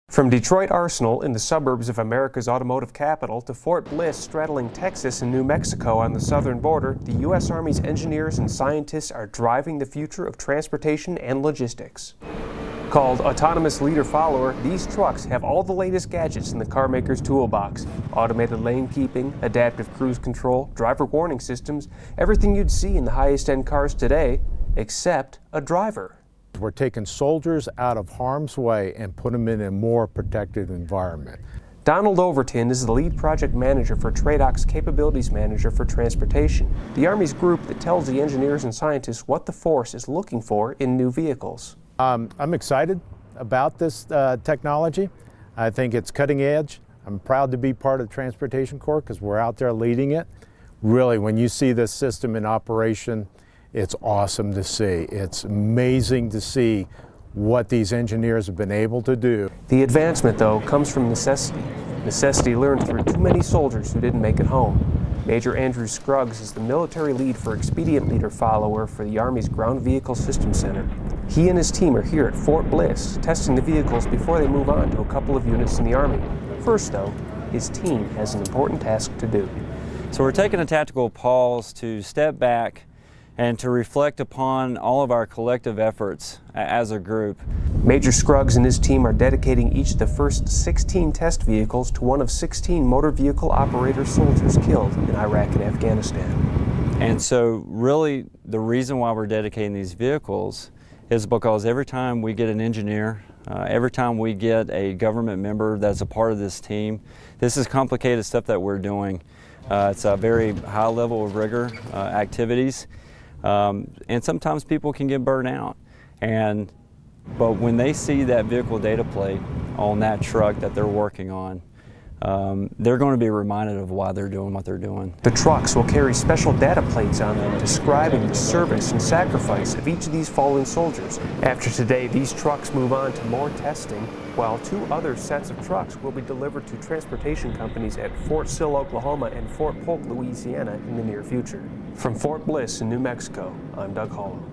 From Detroit Arsenal in the suburbs of America's automotive capital to Fort Bliss straddling Texas and New Mexico on the southern border, the U.S. Army's engineers and scientists are driving the future of transportation and logistics. Called Autonomous Leader-Follower, these trucks have all the latest gadgets in the car maker's toolbox. Automated lane keeping, adaptive cruise control, driver warning systems, everything you'd see in the highest-end cars today, except a driver. We're taking soldiers out of harm's way and put them in a more protected environment. Donald Overton is the lead project manager for TRADOC's Capabilities Manager for Transportation, the Army's group that tells the engineers and scientists what the force is looking for in new vehicles. I'm excited about this technology. I think it's cutting edge. I'm proud to be part of the Transportation Corps because we're out there leading it. Really, when you see this system in operation, it's awesome to see. It's amazing to see what these engineers have been able to do. The advancement, though, comes from necessity. Necessity learned through too many soldiers who didn't make it home. Major Andrew Scruggs is the military lead for Expedient Leader-Follower for the Army's Ground Vehicle Systems Center. He and his team are here at Fort Bliss, testing the vehicles before they move on to a couple of units in the Army. First, though, his team has an important task to do. So we're taking a tactical pause to step back and to reflect upon all of our collective efforts as a group. Major Scruggs and his team are dedicating each of the first 16 test vehicles to one of 16 motor vehicle operator soldiers killed in Iraq and Afghanistan. And so really the reason why we're dedicating these vehicles is because every time we get an engineer, every time we get a government member that's a part of this team, this is complicated stuff that we're doing. It's a very high level of rigor activities. And sometimes people can get burned out. But when they see that vehicle data plate on that truck that they're working on, they're going to be reminded of why they're doing what they're doing. The trucks will carry special data plates on them describing the service and sacrifice of each of these fallen soldiers. After today, these trucks move on to more testing, while 2 other sets of trucks will be delivered to transportation companies at Fort Sill, Oklahoma and Fort Polk, Louisiana in the near future. From Fort Bliss in New Mexico, I'm Doug Halleaux.